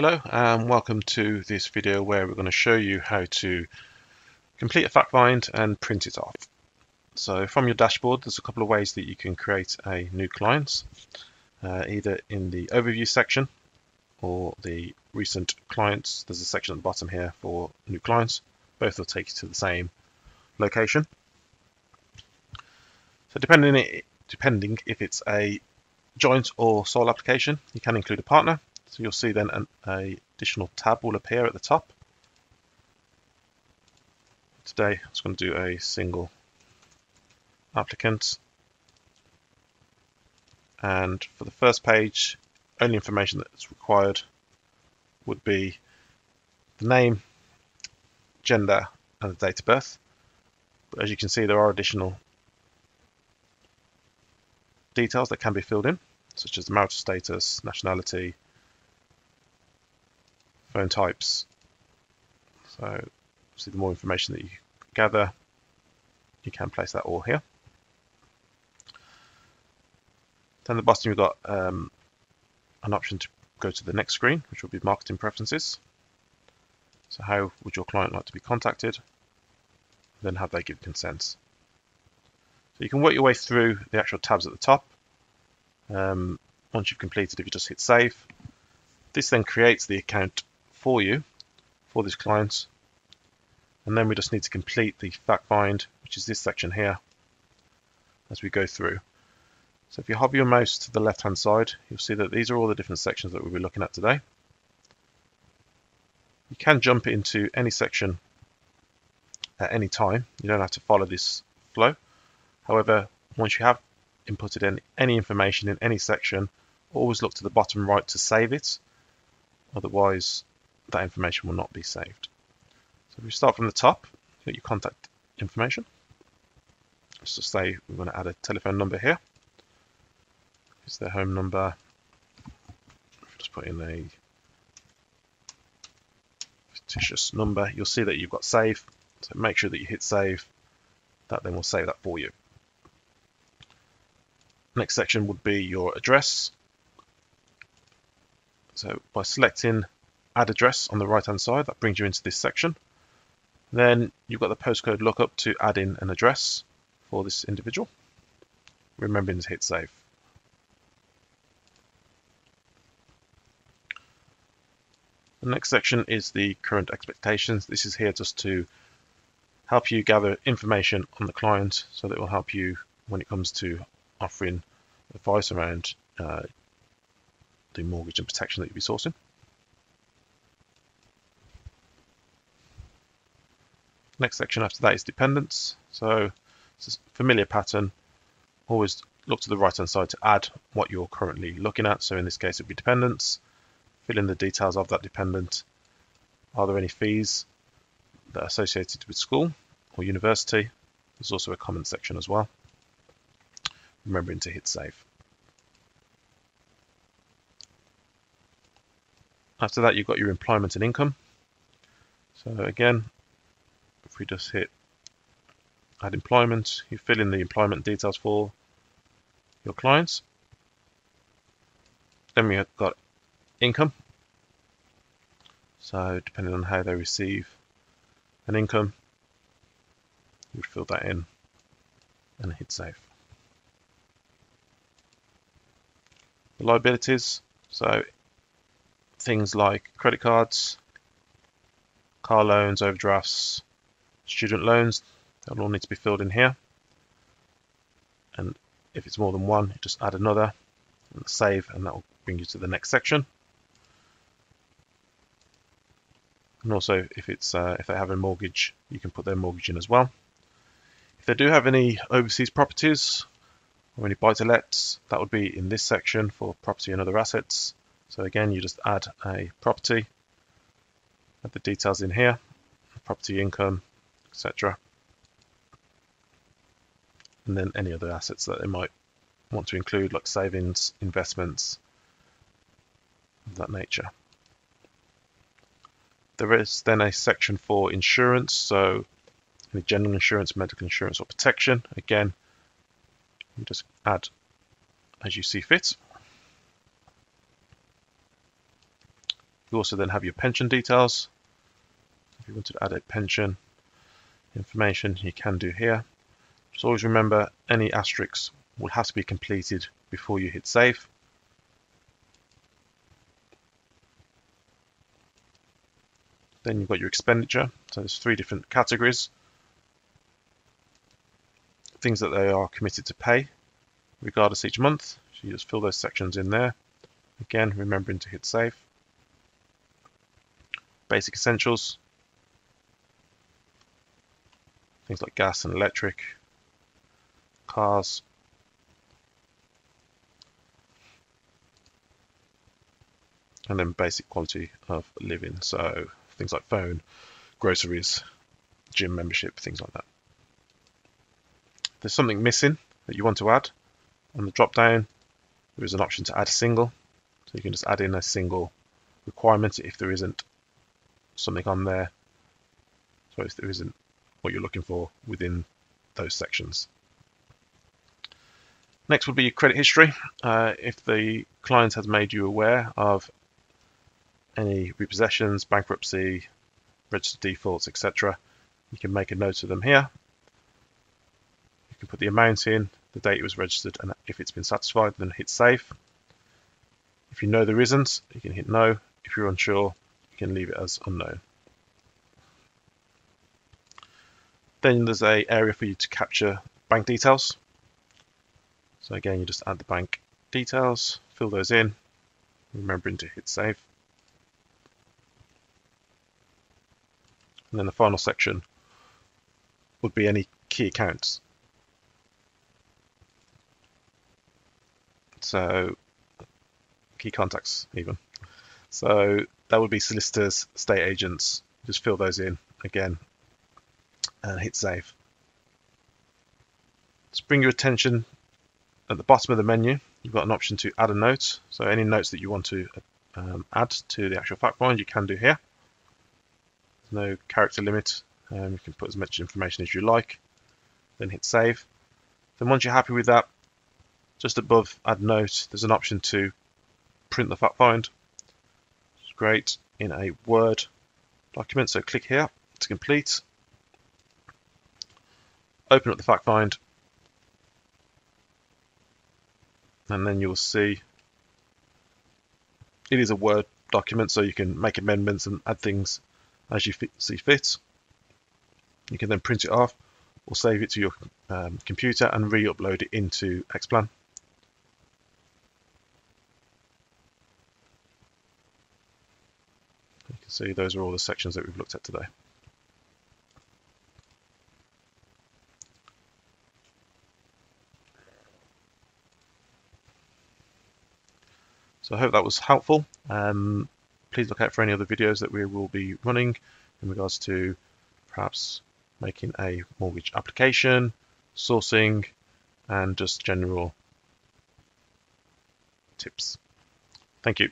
Hello and welcome to this video where we're going to show you how to complete a fact find and print it off. So from your dashboard there's a couple of ways that you can create a new client, either in the overview section or the recent clients. There's a section at the bottom here for new clients. Both will take you to the same location. So depending if it's a joint or sole application, you can include a partner. So you'll see then an additional tab will appear at the top. Today I'm just going to do a single applicant, and for the first page only information that's required would be the name, gender and the date of birth. But as you can see, there are additional details that can be filled in, such as the marital status, nationality, phone types. So see, the more information that you gather, you can place that all here. Then at the bottom you've got an option to go to the next screen, which will be marketing preferences. So how would your client like to be contacted? Then have they give consent? So you can work your way through the actual tabs at the top. Once you've completed, if you just hit save, this then creates the account for you for this client, and then we just need to complete the fact find, which is this section here, as we go through. So if you hover your mouse to the left hand side, you'll see that these are all the different sections that we'll be looking at today. You can jump into any section at any time. You don't have to follow this flow. However, once you have inputted in any information in any section, always look to the bottom right to save it. Otherwise, that information will not be saved. So if we start from the top, you get your contact information. Let's just say we're going to add a telephone number here. It's their home number. Just put in a fictitious number. You'll see that you've got save. So make sure that you hit save. That then will save that for you. Next section would be your address. So by selecting add address on the right hand side, that brings you into this section. Then you've got the postcode lookup to add in an address for this individual, remembering to hit save. The next section is the current expectations. This is here just to help you gather information on the client, so that it will help you when it comes to offering advice around the mortgage and protection that you'll be sourcing. Next section after that is dependents. So it's a familiar pattern. Always look to the right hand side to add what you're currently looking at. So in this case it would be dependents. Fill in the details of that dependent. Are there any fees that are associated with school or university? There's also a comment section as well. Remembering to hit save. After that, you've got your employment and income. So again, if we just hit add employment, you fill in the employment details for your clients. Then we have got income. So depending on how they receive an income, you would fill that in and hit save. The liabilities, so things like credit cards, car loans, overdrafts, student loans, they'll all need to be filled in here. And if it's more than one, you just add another and save, and that will bring you to the next section. And also, if they have a mortgage, you can put their mortgage in as well. If they do have any overseas properties or any buy-to-lets, that would be in this section for property and other assets. So again, you just add a property, add the details in here, property income, etc. And then any other assets that they might want to include, like savings, investments, of that nature. There is then a section for insurance, so any general insurance, medical insurance or protection. Again, you just add as you see fit. You also then have your pension details. If you wanted to add a pension information, you can do here. Just always remember any asterisks will have to be completed before you hit save. Then you've got your expenditure. So there's 3 different categories. Things that they are committed to pay regardless each month. So you just fill those sections in there. Again, remembering to hit save. Basic essentials. Things like gas and electric, cars. And then basic quality of living. So things like phone, groceries, gym membership, things like that. If there's something missing that you want to add, on the drop down there is an option to add a single. So you can just add in a single requirement if there isn't something on there. So if there isn't what you're looking for within those sections. Next would be your credit history. If the client has made you aware of any repossessions, bankruptcy, registered defaults, etc., you can make a note of them here. You can put the amount in, the date it was registered, and if it's been satisfied, then hit save. If you know there isn't, you can hit no. If you're unsure, you can leave it as unknown. Then there's an area for you to capture bank details. So again, you just add the bank details, fill those in, remembering to hit save. And then the final section would be any key accounts. So key contacts even. So that would be solicitors, estate agents. Just fill those in again and hit save. Just bring your attention at the bottom of the menu. You've got an option to add a note. So any notes that you want to add to the actual fact find, you can do here. There's no character limit. You can put as much information as you like. Then hit save. Then once you're happy with that, just above add note, there's an option to print the fact find. It's great in a Word document. So click here to complete. Open up the fact find, and then you'll see it is a Word document, so you can make amendments and add things as you see fit. You can then print it off or save it to your computer and re-upload it into Xplan. You can see those are all the sections that we've looked at today. So I hope that was helpful. Please look out for any other videos that we will be running in regards to perhaps making a mortgage application, sourcing, and just general tips. Thank you.